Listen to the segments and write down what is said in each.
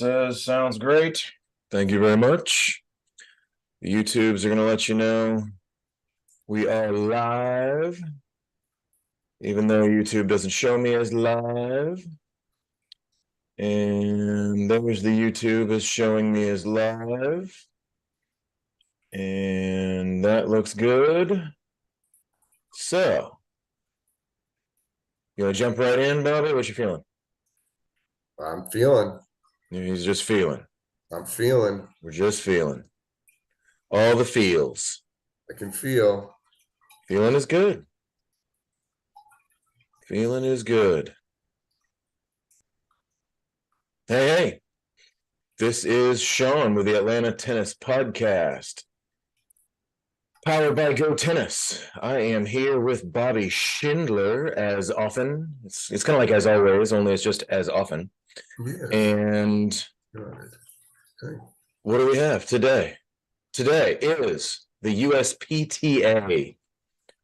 sounds great. Thank you very much. The YouTubes are going to let you know we are live, even though YouTube doesn't show me as live. And there's the YouTube is showing me as live. And that looks good. So, you want to jump right in, Bobby? What you feeling? I'm feeling. He's just feeling. I'm feeling. We're just feeling. All the feels. I can feel. Feeling is good. Feeling is good. Hey, this is Shaun with the Atlanta Tennis Podcast, powered by GoTennis. I am here with Bobby Schindler as often. It's kind of like as always, only it's just as often. Yes. And Okay. What do we have today? Today is the USPTA.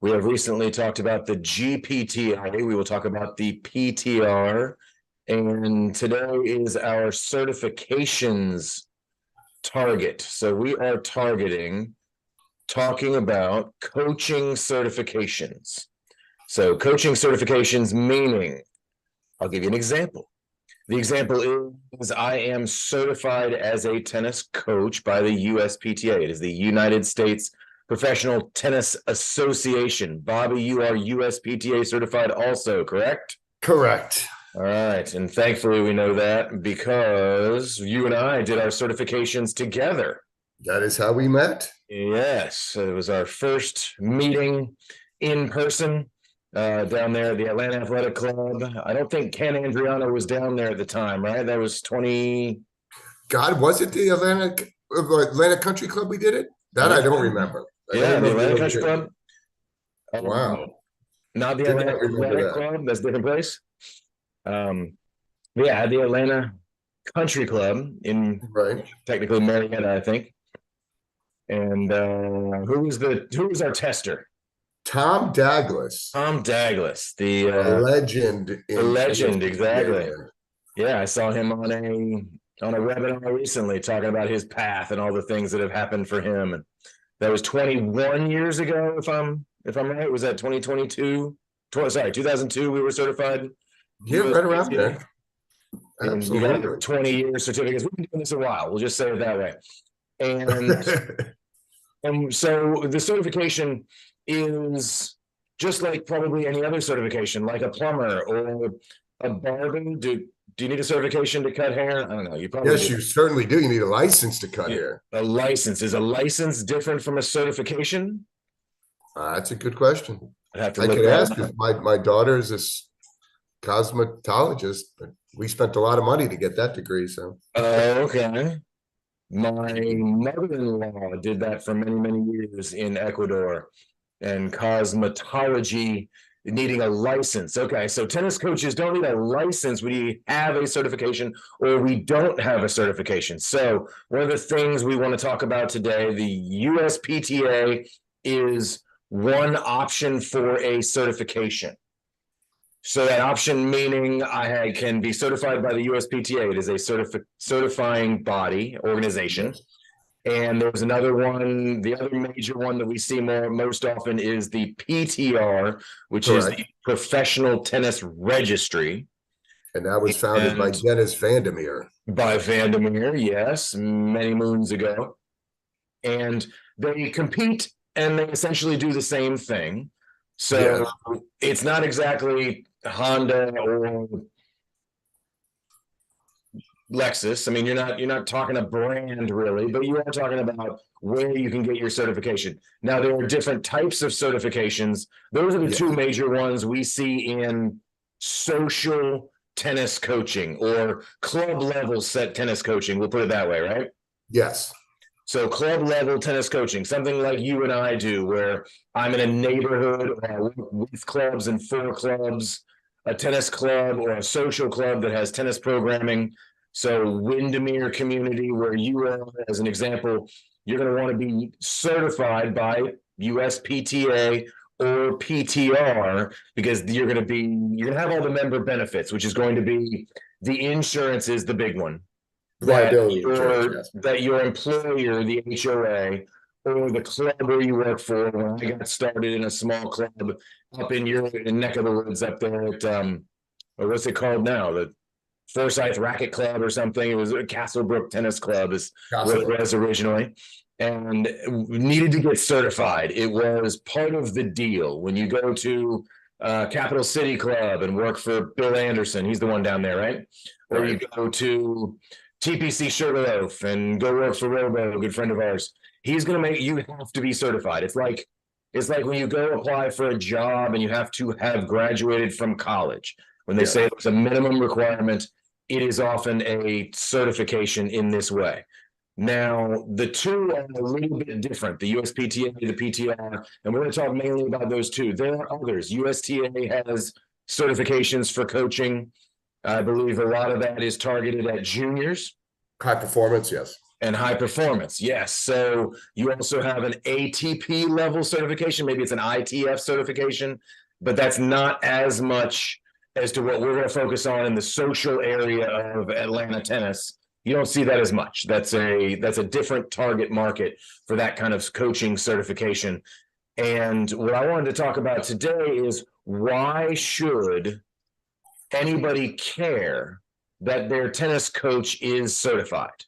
We have recently talked about the GPTA. We will talk about the PTR. And today is our certifications target. So we are talking about coaching certifications. So coaching certifications meaning, I'll give you an example. The example is I am certified as a tennis coach by the USPTA. It is the United States Professional Tennis Association. Bobby, you are USPTA certified also, correct? Correct. All right. And thankfully we know that because you and I did our certifications together. That is how we met. Yes. It was our first meeting in person. Down there at the Atlanta Athletic Club. I don't think Ken Andriano was down there at the time, right? That was 20. God, was it the Atlanta Country Club we did it? That I don't remember. The Atlanta Country Club. Wow. Not the Atlanta Athletic Club. That's a different place. Yeah, the Atlanta Country Club in technically Marietta, I think. And who was our tester? Tom Douglas. Tom Douglas, the legend. The legend, exactly. Yeah, I saw him on a webinar recently talking about his path and all the things that have happened for him. And that was 21 years ago, if I'm right. Was that 2022? 2002 we were certified. Yeah, right around there. And we got 20-year certificates. We've been doing this a while. We'll just say it that way. And so the certification is just like probably any other certification, like a plumber or a barber. Do you need a certification to cut hair? I don't know. You probably you certainly do. You need a license to cut hair. A license. Is a license different from a certification? That's a good question. I could ask if my daughter is a cosmetologist, but we spent a lot of money to get that degree. So okay. My mother-in-law did that for many, many years in Ecuador. And cosmetology needing a license. Okay, so tennis coaches don't need a license. We have a certification or we don't have a certification. So one of the things we want to talk about today, the USPTA is one option for a certification. So that option meaning I can be certified by the USPTA. It is a certifying body, organization. Yes. And there's another one, the other major one that we see most often is the PTR, which is the Professional Tennis Registry. And that was founded by Dennis Vandermeer. By Vandermeer, yes, many moons ago. And they compete and they essentially do the same thing. So it's not exactly Honda or Lexus. I mean, you're not talking a brand really, but you are talking about where you can get your certification. Now, there are different types of certifications. Those are the two major ones we see in social tennis coaching or club level set tennis coaching. We'll put it that way, right? Yes. So club level tennis coaching, something like you and I do, where I'm in a neighborhood with clubs and for clubs, a tennis club or a social club that has tennis programming. So Windermere community, where you are, as an example, you're going to want to be certified by USPTA or PTR because you're going to have all the member benefits, which is going to be the insurance is the big one. Liability insurance, yes. that your employer, the HOA, or the club where you work for, when I got started in a small club up in your neck of the woods up there at, or what's it called now? The Forsyth Racket Club or something. It was a Castlebrook Tennis Club is what it was originally, and needed to get certified. It was part of the deal. When you go to Capital City Club and work for Bill Anderson, he's the one down there, right? Or you go to TPC Sugarloaf and go work for Robo, a good friend of ours. He's going to make you have to be certified. It's like when you go apply for a job and you have to have graduated from college. When they say it's a minimum requirement, it is often a certification in this way. Now, the two are a little bit different, the USPTA, the PTR, and we're going to talk mainly about those two. There are others. USTA has certifications for coaching. I believe a lot of that is targeted at juniors. High performance, yes. And high performance, yes. So you also have an ATP level certification. Maybe it's an ITF certification, but that's not as much as to what we're going to focus on in the social area of Atlanta tennis. You don't see that as much. That's a different target market for that kind of coaching certification. And what I wanted to talk about today is, why should anybody care that their tennis coach is certified?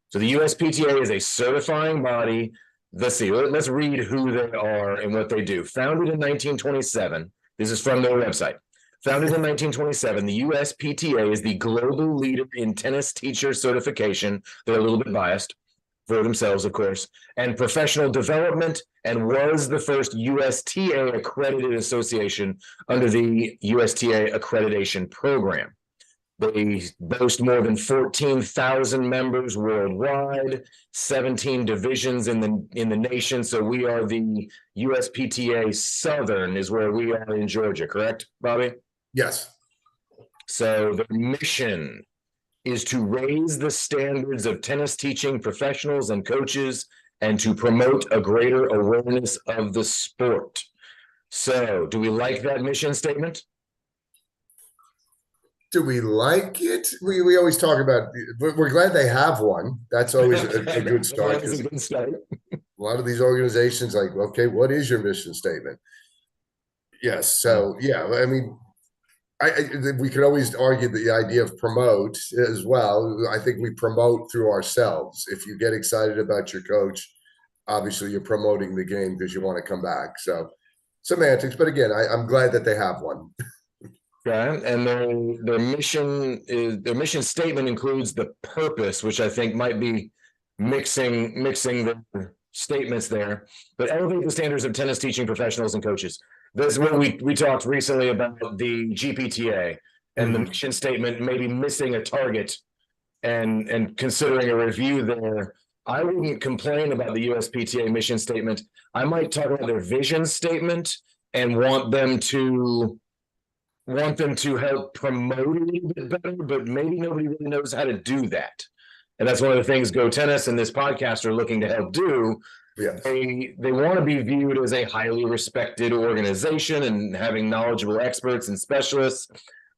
So the USPTA is a certifying body. Let's see, let's read who they are and what they do. Founded in 1927, this is from their website. Founded in 1927, the USPTA is the global leader in tennis teacher certification. They're a little bit biased for themselves, of course, and professional development, and was the first USTA accredited association under the USTA Accreditation Program. They boast more than 14,000 members worldwide, 17 divisions in the nation. So we are the USPTA Southern is where we are in Georgia, correct, Bobby? Yes. So the mission is to raise the standards of tennis teaching professionals and coaches and to promote a greater awareness of the sport. So do we like that mission statement? Do we like it? We always talk about, we're glad they have one. That's always a good start. A lot of these organizations like, okay, what is your mission statement? Yes. So, yeah, I mean, we could always argue the idea of promote as well. I think we promote through ourselves. If you get excited about your coach, obviously you're promoting the game because you want to come back. So semantics, but again, I'm glad that they have one. Okay, and their mission statement includes the purpose, which I think might be mixing the statements there, but elevate the standards of tennis teaching professionals and coaches. This is what we talked recently about the GPTA and the mission statement maybe missing a target and considering a review there. I wouldn't complain about the USPTA mission statement. I might talk about their vision statement and want them to help promote it a little bit better, but maybe nobody really knows how to do that. And that's one of the things GoTennis and this podcast are looking to help do. Yes. They want to be viewed as a highly respected organization and having knowledgeable experts and specialists.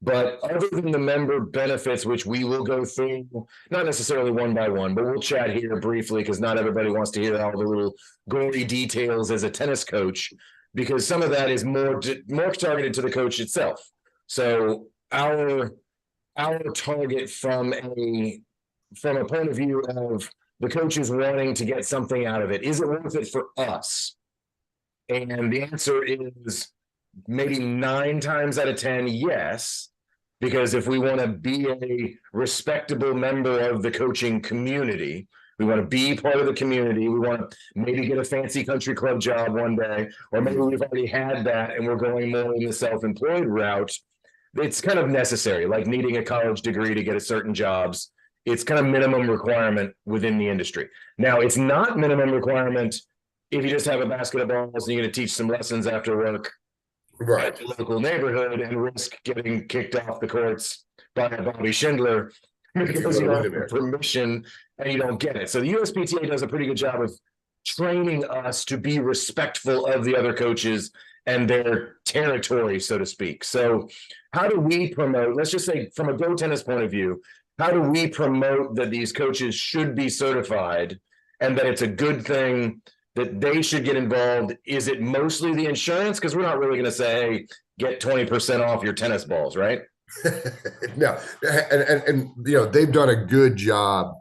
But other than the member benefits, which we will go through, not necessarily one by one, but we'll chat here briefly because not everybody wants to hear all the little gory details as a tennis coach, because some of that is more targeted to the coach itself. So our target from a point of view of the coaches wanting to get something out of it, is it worth it for us? And the answer is maybe 9 times out of 10, yes. Because if we want to be a respectable member of the coaching community, we want to be part of the community, we want to maybe get a fancy country club job one day, or maybe we've already had that and we're going more in the self-employed route, it's kind of necessary, like needing a college degree to get a certain jobs. It's kind of minimum requirement within the industry. Now, it's not minimum requirement if you just have a basket of balls and you're going to teach some lessons after work, right, in the local neighborhood and risk getting kicked off the courts by Bobby Schindler because you don't have permission and you don't get it. So the USPTA does a pretty good job of training us to be respectful of the other coaches and their territory, so to speak. So how do we promote, let's just say from a GoTennis point of view, how do we promote that these coaches should be certified and that it's a good thing that they should get involved? Is it mostly the insurance? Because we're not really going to say, hey, get 20% off your tennis balls, right? No, and you know, they've done a good job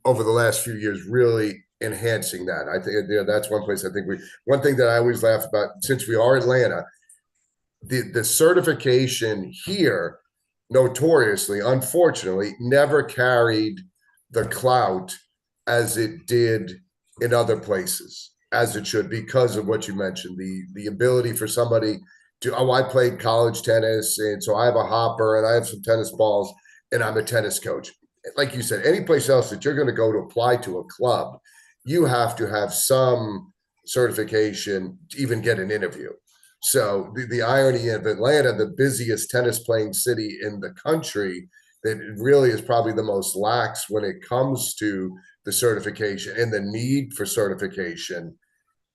over the last few years, really enhancing that. I think, you know, that's one place I think one thing that I always laugh about, since we are Atlanta, the certification here notoriously, unfortunately, never carried the clout as it did in other places, as it should, because of what you mentioned, the ability for somebody to, oh, I played college tennis, and so I have a hopper and I have some tennis balls, and I'm a tennis coach. Like you said, any place else that you're going to go to apply to a club, you have to have some certification to even get an interview. So the irony of Atlanta, the busiest tennis playing city in the country, that really is probably the most lax when it comes to the certification, and the need for certification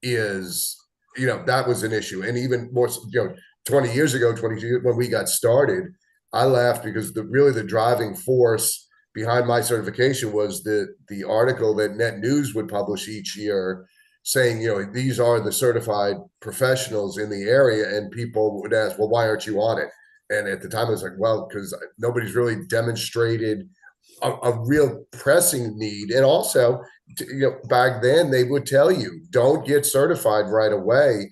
is, you know, that was an issue. And even more, you know, 20 years ago, 22, when we got started, I laughed because the driving force behind my certification was the article that Net News would publish each year saying, you know, these are the certified professionals in the area. And people would ask, well, why aren't you on it? And at the time, I was like, well, because nobody's really demonstrated a real pressing need. And also, you know, back then they would tell you, don't get certified right away.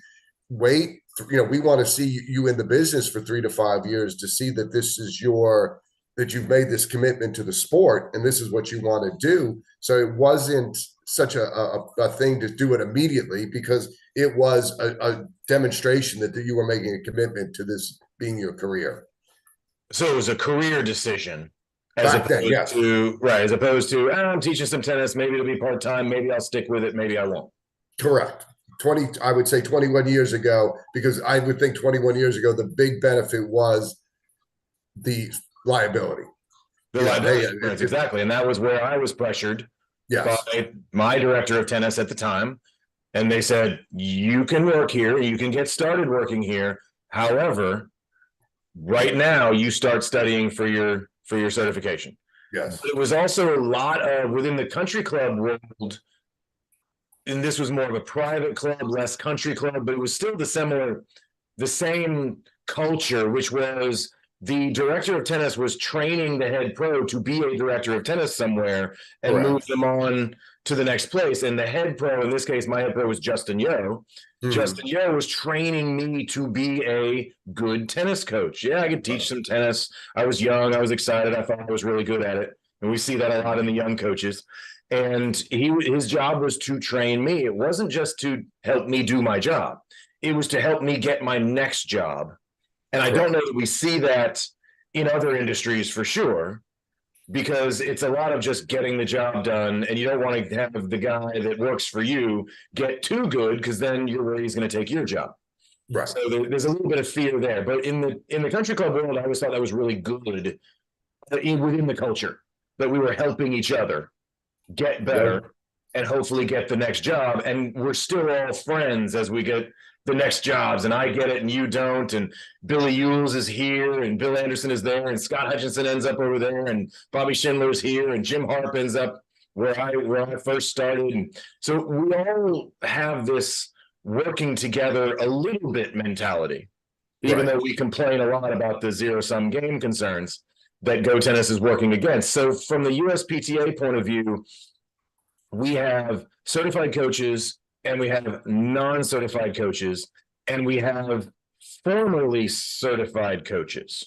Wait, you know, we want to see you in the business for 3 to 5 years to see that this is that you've made this commitment to the sport and this is what you want to do. So it wasn't such a thing to do it immediately, because it was a demonstration that you were making a commitment to this being your career. So it was a career decision. Back then, yes. As opposed to, I'm teaching some tennis, maybe it'll be part-time, maybe I'll stick with it, maybe I won't. Correct. I would say 21 years ago, because I would think 21 years ago, the big benefit was the liability. The liability, exactly. And that was where I was pressured by my director of tennis at the time. And they said, you can work here, you can get started working here. However, right now you start studying for your certification. Yes. But it was also a lot of within the country club world, and this was more of a private club, less country club, but it was still the same culture, which was the director of tennis was training the head pro to be a director of tennis somewhere and move them on to the next place. And the head pro, in this case, my head pro was Justin Yo. Justin Yo was training me to be a good tennis coach. Yeah, I could teach some tennis. I was young. I was excited. I thought I was really good at it. And we see that a lot in the young coaches. And his job was to train me. It wasn't just to help me do my job. It was to help me get my next job. And I don't know that we see that in other industries for sure, because it's a lot of just getting the job done, and you don't want to have the guy that works for you get too good, because then you're worried he's going to take your job. Right. So there's a little bit of fear there. But in the country club world, I always thought that was really good within the culture, that we were helping each other get better and hopefully get the next job. And we're still all friends as we get the next jobs, and I get it and you don't, and Billy Ewells is here and Bill Anderson is there and Scott Hutchinson ends up over there and Bobby Schindler's here and Jim Harp ends up where I first started. And so we all have this working together a little bit mentality, even though we complain a lot about the zero-sum game concerns that GoTennis is working against. So from the USPTA point of view, we have certified coaches and we have non-certified coaches, and we have formerly certified coaches,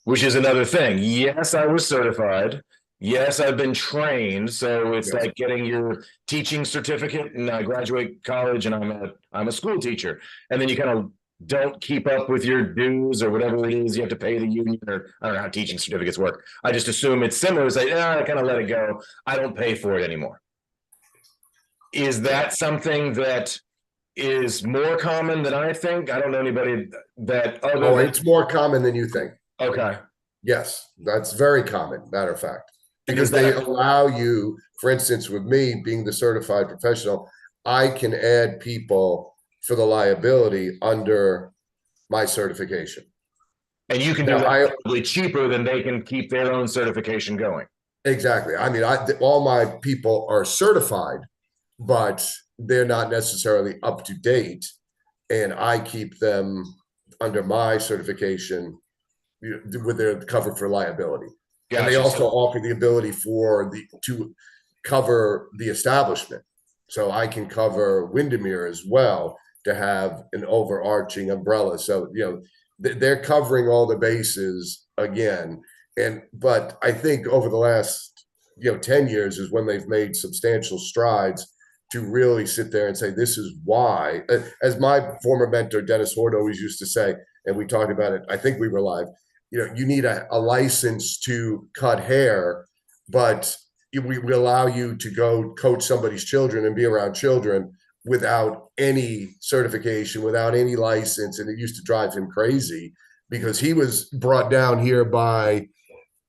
which is another thing. Yes, I was certified. Yes, I've been trained. So it's like getting your teaching certificate, and I graduate college and I'm a school teacher. And then you kind of don't keep up with your dues or whatever it is you have to pay the union, or I don't know how teaching certificates work. I just assume it's similar. It's like, I kind of let it go. I don't pay for it anymore. Is that something that is more common than I think? I don't know anybody that. It's more common than you think. Okay. Yes, that's very common, matter of fact, because they allow you, for instance, with me being the certified professional, I can add people for the liability under my certification. And you can do Now, that probably cheaper than they can keep their own certification going. exactly. I mean, all my people are certified, but they're not necessarily up to date, and I keep them under my certification, with their cover for liability. And they Gotcha. also offer the ability to cover the establishment. So I can cover Windermere as well to have an overarching umbrella. So, they're covering all the bases again. But I think over the last, 10 years is when they've made substantial strides to really sit there and say, this is why, as my former mentor, Dennis Hort, always used to say, and we talked about it, I think we were live, you need a license to cut hair, but we allow you to go coach somebody's children and be around children without any certification, without any license. And it used to drive him crazy because he was brought down here by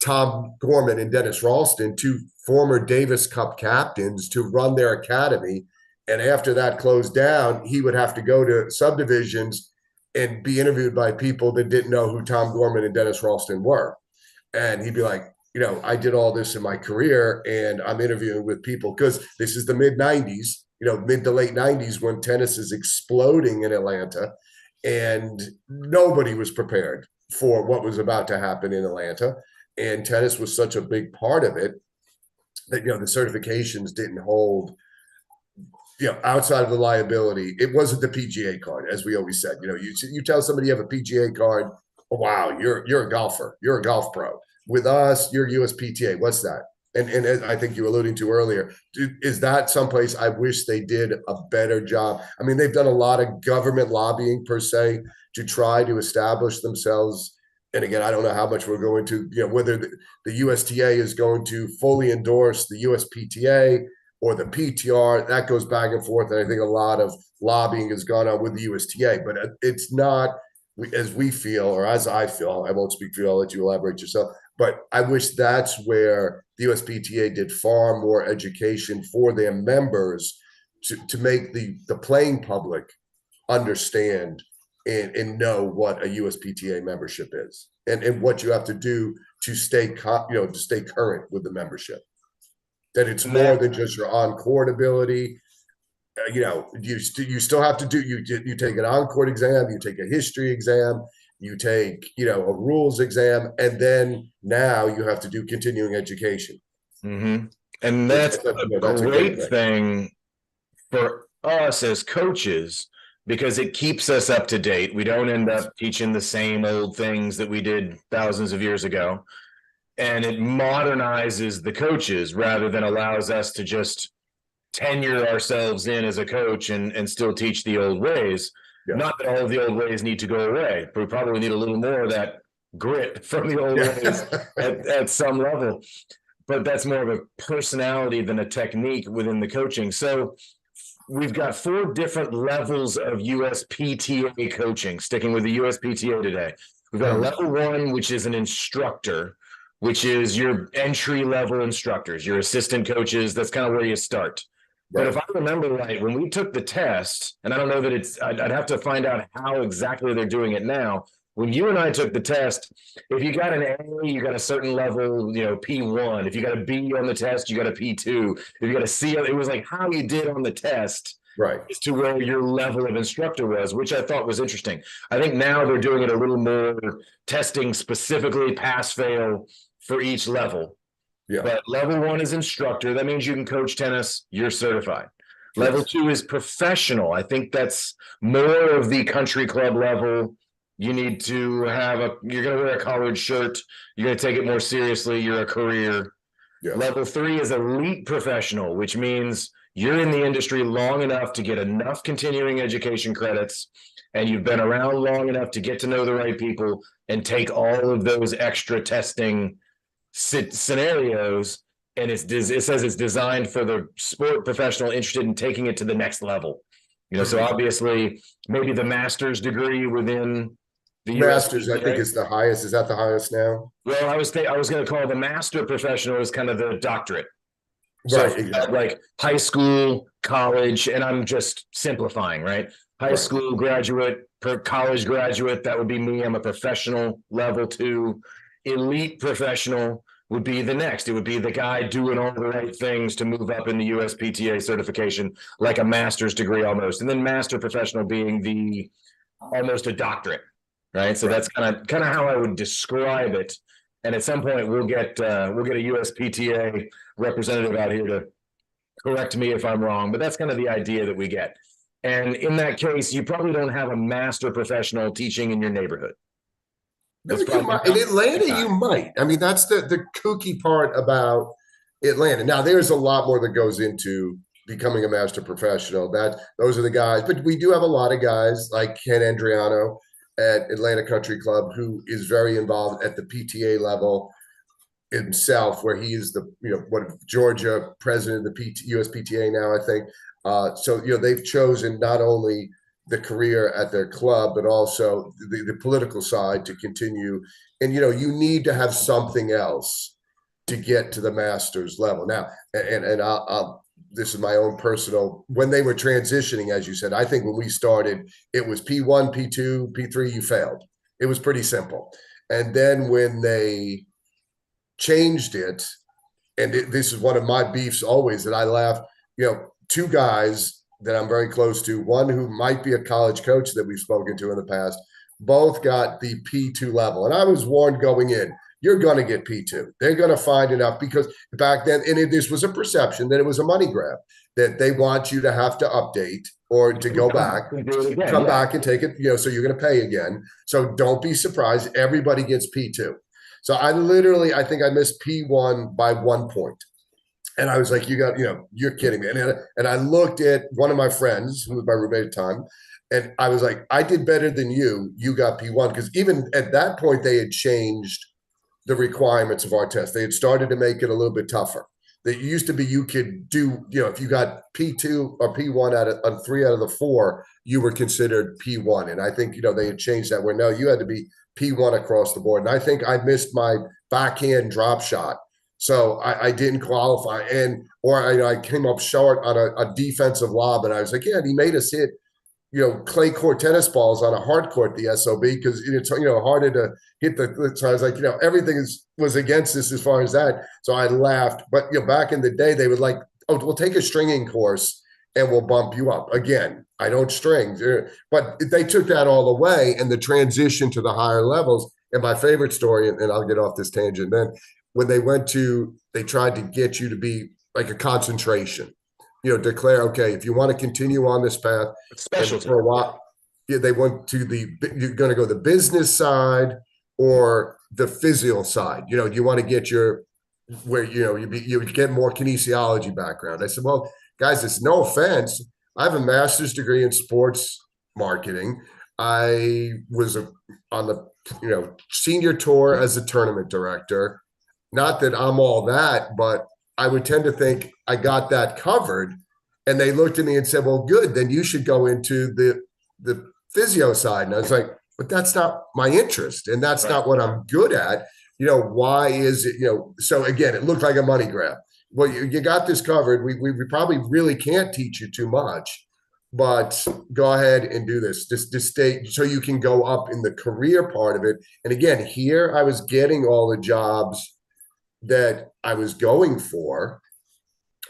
Tom Gorman and Dennis Ralston, two former Davis Cup captains, to run their academy. And after that closed down, he would have to go to subdivisions and be interviewed by people that didn't know who Tom Gorman and Dennis Ralston were. And he'd be like, I did all this in my career and I'm interviewing with people, because this is the mid 90s, mid to late 90s, when tennis is exploding in Atlanta, and nobody was prepared for what was about to happen in Atlanta. And tennis was such a big part of it that, the certifications didn't hold, outside of the liability. It wasn't the PGA card, as we always said. You tell somebody you have a PGA card, oh, wow, you're a golfer, you're a golf pro. With us, you're USPTA. What's that? And as I think you were alluding to earlier, is that someplace I wish they did a better job? I mean, they've done a lot of government lobbying per se to try to establish themselves. And again, I don't know how much we're going to, whether the USTA is going to fully endorse the USPTA or the PTR. That goes back and forth. And I think a lot of lobbying has gone on with the USTA, but it's not as we feel, or as I feel. I won't speak for you. I'll let you elaborate yourself. But I wish that's where the USPTA did far more education for their members to make the playing public understand and know what a USPTA membership is, and what you have to do to stay current with the membership. That it's more than just your on-court ability. You still have to do, you take an on-court exam, you take a history exam, you take, a rules exam, and then now you have to do continuing education. Mm-hmm. And that's a great thing for us as coaches, because it keeps us up to date. We don't end up teaching the same old things that we did thousands of years ago. And it modernizes the coaches rather than allows us to just tenure ourselves in as a coach and still teach the old ways. Yeah. Not that all of the old ways need to go away, but we probably need a little more of that grit from the old ways at some level. But that's more of a personality than a technique within the coaching. So we've got 4 different levels of USPTA coaching, sticking with the USPTA today. We've got a level 1, which is an instructor, which is your entry level instructors, your assistant coaches. That's kind of where you start. Right. But if I remember right, when we took the test, and I don't know that I'd have to find out how exactly they're doing it now. When you and I took the test, if you got an A, you got a certain level, P1. If you got a B on the test, you got a P2. If you got a C, it was like how you did on the test, right, as to where your level of instructor was, which I thought was interesting. I think now they're doing it a little more, testing specifically pass fail for each level. Yeah. But level 1 is instructor. That means you can coach tennis. You're certified. Yes. Level 2 is professional. I think that's more of the country club level. You need to have you're going to wear a collared shirt. You're going to take it more seriously. You're a career. Yes. Level 3 is elite professional, which means you're in the industry long enough to get enough continuing education credits, and you've been around long enough to get to know the right people and take all of those extra testing scenarios. And it says it's designed for the sport professional interested in taking it to the next level. So obviously maybe the master's degree within the master's, USPTA. I think is the highest. Is that the highest now? Well, I was going to call the master professional as kind of the doctorate. So right, exactly. Like high school, college, and I'm just simplifying, right? high Right. school graduate, per college graduate, that would be me. I'm a professional level 2. Elite professional would be the next. It would be the guy doing all the right things to move up in the USPTA certification, like a master's degree almost. And then master professional being the almost a doctorate, right? So that's kind of how I would describe it. And at some point we'll get a USPTA representative out here to correct me if I'm wrong, but that's kind of the idea that we get. And in that case, you probably don't have a master professional teaching in your neighborhood. No, you might. In Atlanta, you might. I mean, that's the kooky part about Atlanta. Now, there's a lot more that goes into becoming a master professional. Those are the guys, but we do have a lot of guys like Ken Andriano at Atlanta Country Club, who is very involved at the PTA level himself, where he is the Georgia president of the USPTA now, I think. So they've chosen not only the career at their club, but also the political side to continue. And you need to have something else to get to the master's level. Now, and I'll this is my own personal, when they were transitioning, as you said, I think when we started, it was P1, P2, P3, you failed. It was pretty simple. And then when they changed it, and this is one of my beefs always that I laugh, two guys that I'm very close to, one who might be a college coach that we've spoken to in the past, both got the P2 level. And I was warned going in, you're going to get P2. They're going to find enough, because back then, and this was a perception that it was a money grab, that they want you to have to update or to go back, come back and take it, so you're going to pay again. So don't be surprised. Everybody gets P2. So I think I missed P1 by 1 point. And I was like, you're kidding me. And I looked at one of my friends, who was my roommate at the time, and I was like, I did better than you. You got P1. Because even at that point, they had changed the requirements of our test. They had started to make it a little bit tougher. That used to be you could do, if you got P2 or P1 on 3 out of the 4, you were considered P1. And I think, they had changed that where no, you had to be P1 across the board. And I think I missed my backhand drop shot. So I didn't qualify. Or I came up short on a defensive lob. And I was like, yeah, and he made us hit, clay court tennis balls on a hard court, the SOB, because it's, harder to hit so I was like, everything was against this as far as that. So I laughed. But, back in the day, they would like, oh, we'll take a stringing course and we'll bump you up. Again, I don't string. But they took that all away, and the transition to the higher levels. And my favorite story, and I'll get off this tangent then, when they tried to get you to be like a concentration. Declare, okay, if you want to continue on this path, specialty for a while, they went to you're going to go the business side or the physical side. Do you want to get you get more kinesiology background? I said, well, guys, it's no offense. I have a master's degree in sports marketing. I was on the senior tour as a tournament director. Not that I'm all that, but I would tend to think I got that covered. And they looked at me and said, well, good, then you should go into the physio side. And I was like, but that's not my interest. And that's not what I'm good at. Why is it, so again, it looked like a money grab. Well, you got this covered. We probably really can't teach you too much, but go ahead and do this. Just stay so you can go up in the career part of it. And again, here I was getting all the jobs that I was going for.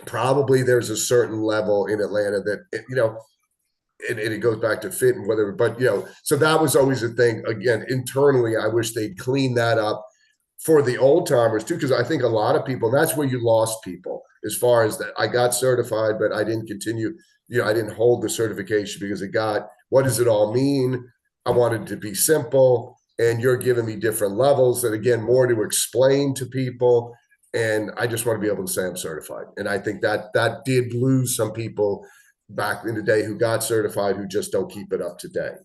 Probably there's a certain level in Atlanta that, and it goes back to fit and whatever, but, so that was always a thing. Again, internally, I wish they'd clean that up for the old timers too, because I think a lot of people, that's where you lost people as far as that. I got certified, but I didn't continue, I didn't hold the certification because what does it all mean? I wanted to be simple. And you're giving me different levels that, again, more to explain to people. And I just want to be able to say I'm certified. And I think that did lose some people back in the day who got certified, who just don't keep it up to date.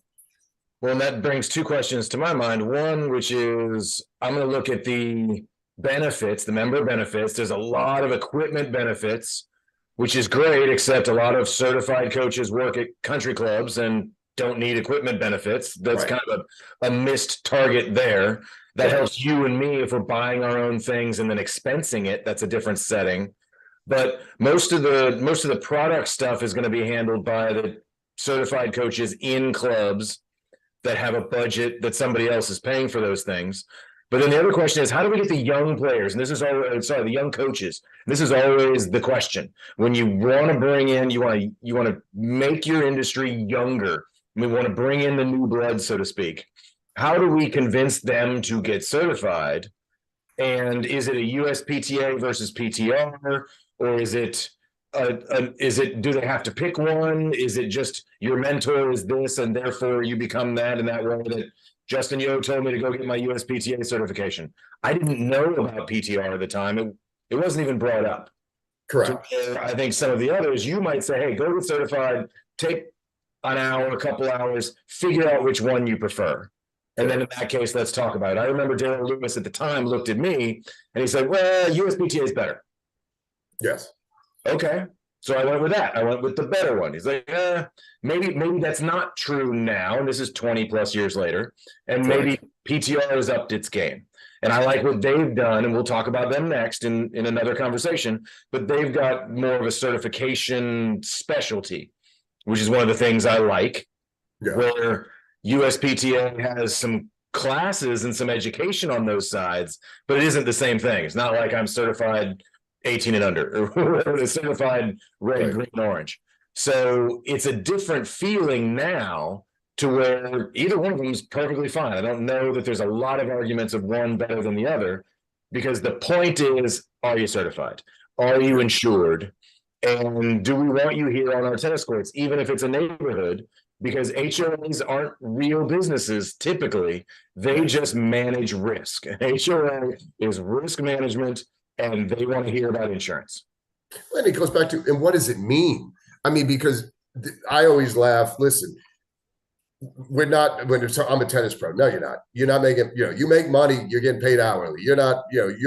Well, and that brings 2 questions to my mind. One, which is, I'm going to look at the benefits, the member benefits. There's a lot of equipment benefits, which is great, except a lot of certified coaches work at country clubs and don't need equipment benefits. That's kind of a missed target there. That helps you and me if we're buying our own things and then expensing it. That's a different setting. But most of the product stuff is going to be handled by the certified coaches in clubs that have a budget that somebody else is paying for those things. But then the other question is, how do we get the young players? And this is always, the young coaches. This is always the question. When you want to bring in, you want to make your industry younger. We want to bring in the new blood, so to speak. How do we convince them to get certified? And is it a USPTA versus PTR, or is it do they have to pick one? Is it just your mentor is this and therefore you become that in that way that Justin Yo told me to go get my USPTA certification? I didn't know about PTR at the time. It wasn't even brought up. Correct. So I think some of the others, you might say, hey, go get certified, take an hour, a couple hours, figure out which one you prefer. And then in that case, let's talk about it. I remember Darryl Lewis at the time looked at me and he said, well, USPTA is better. Yes. Okay. So I went with that. I went with the better one. He's like, maybe that's not true now. And this is 20 plus years later. And maybe PTR has upped its game. And I like what they've done, and we'll talk about them next in another conversation, but they've got more of a certification specialty, which is one of the things I like, where USPTA has some classes and some education on those sides, but it isn't the same thing. It's not like I'm certified 18 and under or certified red, green, orange. So it's a different feeling now to where either one of them is perfectly fine. I don't know that there's a lot of arguments of one better than the other, because the point is, are you certified? Are you insured? And do we want you here on our tennis courts, even if it's a neighborhood? Because HOAs aren't real businesses typically. They just manage risk. HOA is risk management, and they want to hear about insurance. And it goes back to, and what does it mean? I mean, because I always laugh, listen, we're not, I'm a tennis pro. No, you're not. You're not making, you make money, you're getting paid hourly. You're not,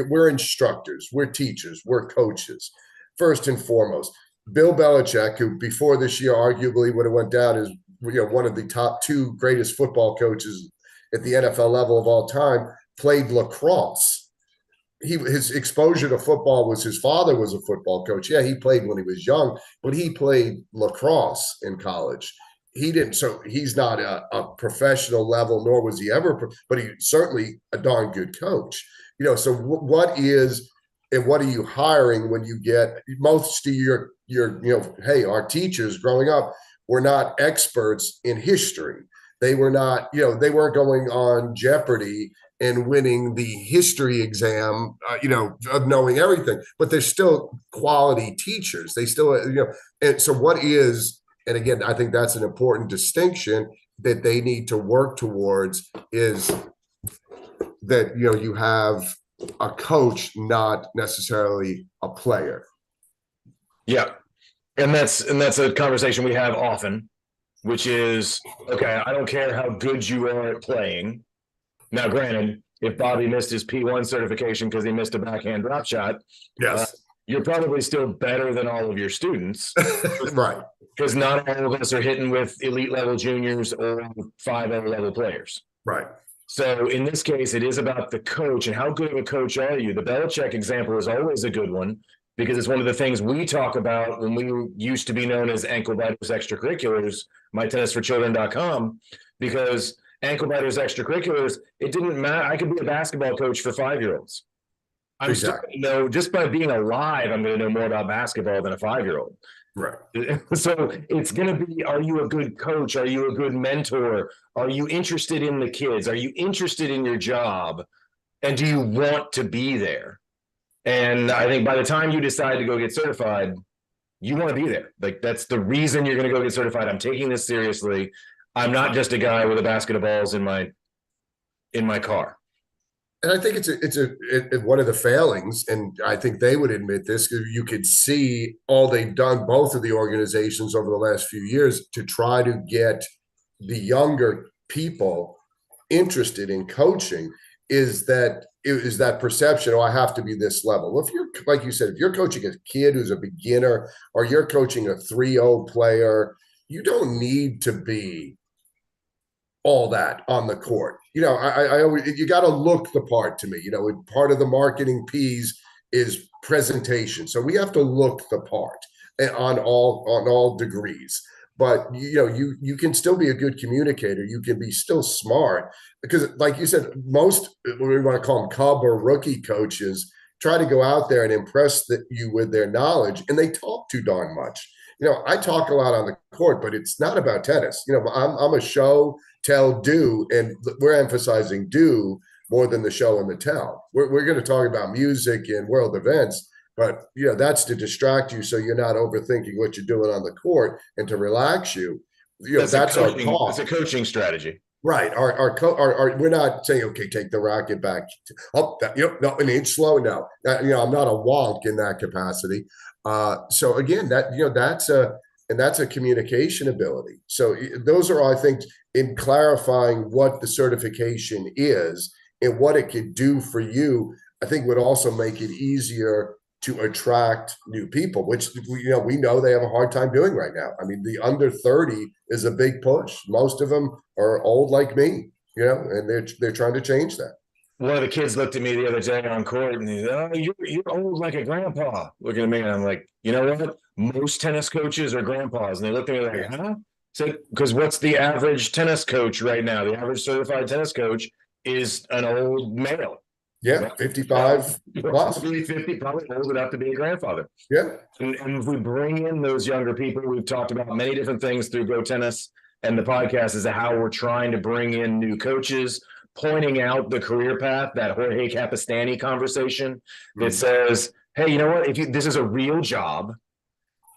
we're instructors, we're teachers, we're coaches, first and foremost. Bill Belichick, who before this year arguably would have went down as one of the top two greatest football coaches at the NFL level of all time, played lacrosse. His exposure to football was his father was a football coach. Yeah, he played when he was young, but he played lacrosse in college. He didn't, so he's not a professional level, nor was he ever, but he's certainly a darn good coach. So what is, and what are you hiring when you get most of your hey, our teachers growing up were not experts in history. They were not, they weren't going on Jeopardy and winning the history exam, of knowing everything, but they're still quality teachers. They still, and so what is, and again, I think that's an important distinction that they need to work towards, is that, you have a coach, not necessarily a player. Yeah. And that's a conversation we have often, which is, okay, I don't care how good you are at playing. Now, granted, if Bobby missed his P1 certification because he missed a backhand drop shot, yes, you're probably still better than all of your students. Right. Because not all of us are hitting with elite level juniors or 5A level players. Right. So in this case, it is about the coach and how good of a coach are you? The Belichick example is always a good one, because it's one of the things we talk about when we used to be known as Ankle Biters Extracurriculars, mytennisforchildren.com, because Ankle Biters Extracurriculars, it didn't matter. I could be a basketball coach for 5-year-olds. I'm exactly. still going to know, just by being alive, I'm going to know more about basketball than a 5-year-old. Right. So it's going to be, are you a good coach? Are you a good mentor? Are you interested in the kids? Are you interested in your job? And do you want to be there? And I think by the time you decide to go get certified, you want to be there. Like, that's the reason you're going to go get certified. I'm taking this seriously. I'm not just a guy with a basket of balls in my car. And I think it's one of the failings, and I think they would admit this, because you could see all they've done, both of the organizations over the last few years, to try to get the younger people interested in coaching, is that perception, I have to be this level. Well, if you're, like you said, if you're coaching a kid who's a beginner, or you're coaching a 3-0 player, you don't need to be all that on the court. I always, you got to look the part to me. Part of the marketing piece is presentation, so we have to look the part on all degrees. but you can still be a good communicator. You can be still smart because, like you said, most what we want to call them cub or rookie coaches try to go out there and impress you with their knowledge, and they talk too darn much. I talk a lot on the court, but it's not about tennis. I'm a show, tell, do, and we're emphasizing do more than the show and the tell. We're going to talk about music and world events, but that's to distract you so you're not overthinking what you're doing on the court and to relax you. That's our talk. It's a coaching strategy. Right. We're not saying, okay, take the racket back. Oh, no, an inch slow. No, I'm not a wonk in that capacity. So again, that's a communication ability. So those are, I think, in clarifying what the certification is and what it could do for you, I think would also make it easier to attract new people, which we know they have a hard time doing right now. I mean, the under 30 is a big push. Most of them are old like me, and they're trying to change that. One of the kids looked at me the other day on court and he said, "Oh, you're old like a grandpa." Looking at me, and I'm like, you know what? Most tennis coaches are grandpas, and they looked at me like, huh? So, because what's the average tennis coach right now? The average certified tennis coach is an old male. Yeah, 55 plus. 50, probably old enough to be a grandfather. Yeah. And if we bring in those younger people, we've talked about many different things through GoTennis and the podcast as to how we're trying to bring in new coaches, pointing out the career path, that Jorge Capistani conversation that says, hey, you know what? This is a real job,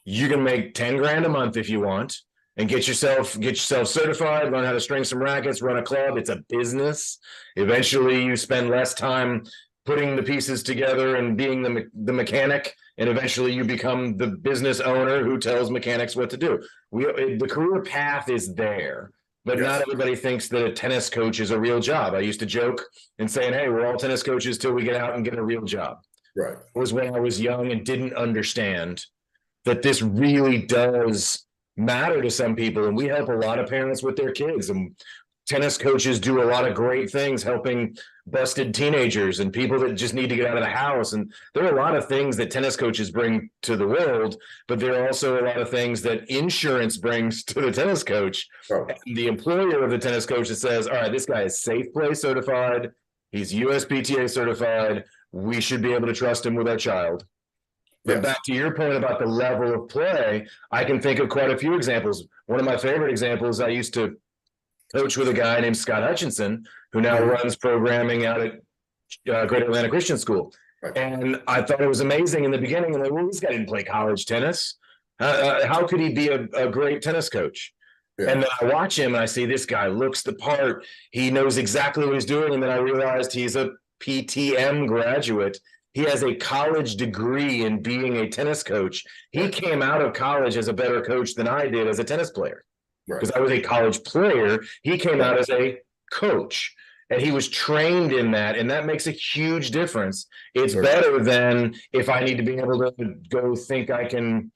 you can make 10 grand a month if you want. And get yourself certified, learn how to string some rackets, run a club. It's a business. Eventually, you spend less time putting the pieces together and being the mechanic, and eventually you become the business owner who tells mechanics what to do. The career path is there, but not everybody thinks that a tennis coach is a real job. I used to joke and saying, hey, we're all tennis coaches till we get out and get a real job. Right. It was when I was young and didn't understand that this really does matter to some people, and we help a lot of parents with their kids, and tennis coaches do a lot of great things helping busted teenagers and people that just need to get out of the house. And there are a lot of things that tennis coaches bring to the world, but there are also a lot of things that insurance brings to the tennis coach. The employer of the tennis coach that says, all right, this guy is safe play certified, he's USPTA certified, we should be able to trust him with our child. But back to your point about the level of play, I can think of quite a few examples. One of my favorite examples, I used to coach with a guy named Scott Hutchinson, who now runs programming out at Great Atlanta Christian School. Right. And I thought it was amazing in the beginning. I'm like, well, this guy didn't play college tennis. How could he be a great tennis coach? Yeah. And then I watch him and I see this guy looks the part. He knows exactly what he's doing. And then I realized he's a PTM graduate. He has a college degree in being a tennis coach. He came out of college as a better coach than I did as a tennis player. Because I was a college player. He came out as a coach, and he was trained in that. And that makes a huge difference. It's better than if I need to be able to go think I can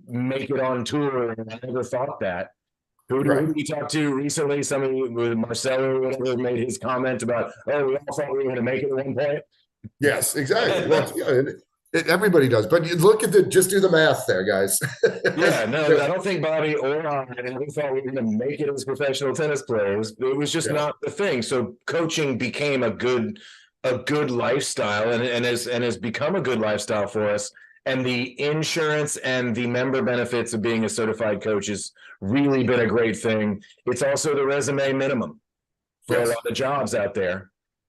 make it on tour. And I never thought that. Who did we talk to recently? Somebody with Marcelo or whatever made his comment about, oh, we all thought we were going to make it at one point. Yes, exactly. Well, everybody does, but you look at just do the math there, guys. Yeah, no, I don't think Bobby or I ever thought we were going to make it as professional tennis players. It was just not the thing. So coaching became a good lifestyle, and has become a good lifestyle for us. And the insurance and the member benefits of being a certified coach has really been a great thing. It's also the resume minimum for a lot of jobs out there.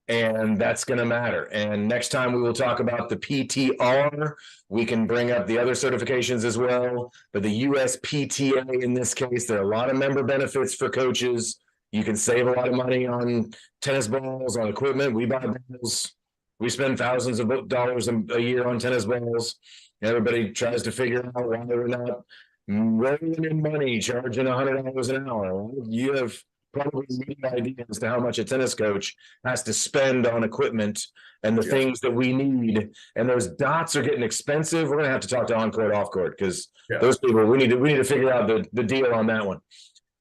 And that's going to matter. And next time we will talk about the PTR. We can bring up the other certifications as well. But the USPTA in this case, there are a lot of member benefits for coaches. You can save a lot of money on tennis balls, on equipment. We buy balls. We spend thousands of dollars a year on tennis balls. Everybody tries to figure out why they're not rolling in money, charging $100 an hour. You have probably no idea as to how much a tennis coach has to spend on equipment and the things that we need. And those dots are getting expensive. We're going to have to talk to on-court, off-court, because those people, we need to figure out the deal on that one.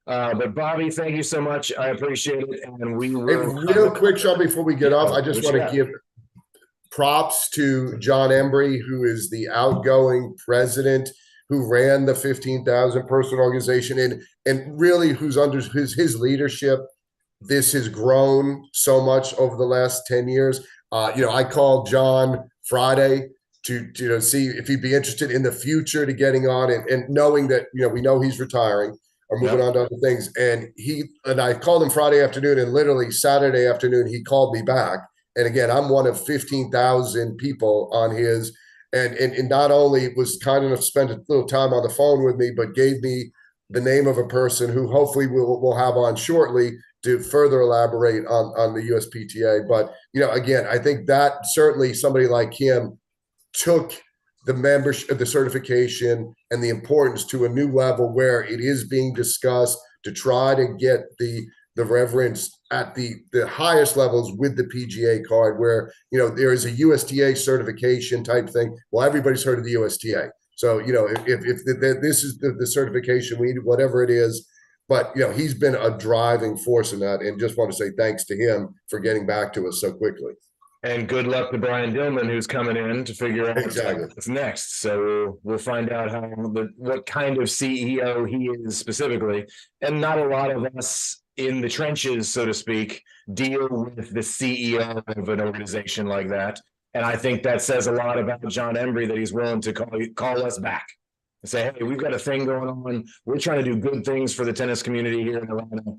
But Bobby, thank you so much. I appreciate it. And we will. Quick, Shaun, before we get off, I just want to give props to John Embry, who is the outgoing president, who ran the 15,000 person organization, and really who's under his leadership, this has grown so much over the last 10 years. I called John Friday to see if he'd be interested in the future to getting on, and knowing that, we know he's retiring or moving on to other things. And I called him Friday afternoon, and literally Saturday afternoon, he called me back. And again, I'm one of 15,000 people on his, and not only was kind enough to spend a little time on the phone with me, but gave me the name of a person who hopefully we'll have on shortly to further elaborate on the USPTA. But, again, I think that certainly somebody like him took the membership, the certification, and the importance to a new level where it is being discussed to try to get the reverence at the highest levels with the PGA card, where, there is a USTA certification type thing. Well, everybody's heard of the USTA. So, if this is the certification we need, whatever it is. But, he's been a driving force in that, and just want to say thanks to him for getting back to us so quickly. And good luck to Brian Dillman, who's coming in to figure out Exactly what's next. So we'll find out what kind of CEO he is specifically. And not a lot of us in the trenches, so to speak, deal with the CEO of an organization like that. And I think that says a lot about John Embry, that he's willing to call us back and say, hey, we've got a thing going on. We're trying to do good things for the tennis community here in Atlanta.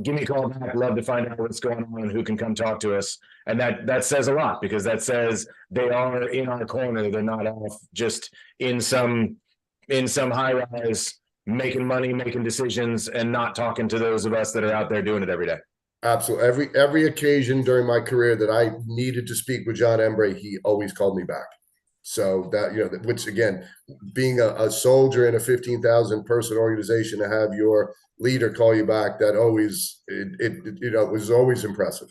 Give me a call back. Love to find out what's going on and who can come talk to us. And that says a lot, because that says they are in our corner. They're not off just in some high rise making money, making decisions, and not talking to those of us that are out there doing it every day. Absolutely. Every occasion during my career that I needed to speak with John Embry, he always called me back. So that, which again, being a soldier in a 15,000 person organization, to have your leader call you back, that always, it was always impressive.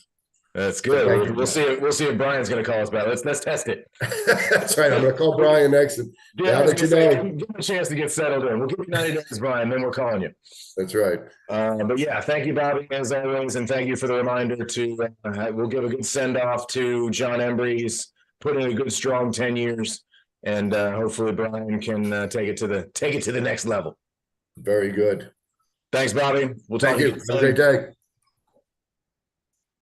That's good. So we'll see if Brian's going to call us back. Let's test it. That's right. I'm going to call Brian next. And now that give him a chance to get settled in. We'll give you 90 days, Brian, then we're calling you. That's right. But yeah, thank you, Bobby, as always, and thank you for the reminder to. We'll give a good send off to John Embry. He's put in a good, strong 10 years, and hopefully Brian can take it to the next level. Very good. Thanks, Bobby. We'll talk to you. Have a great day.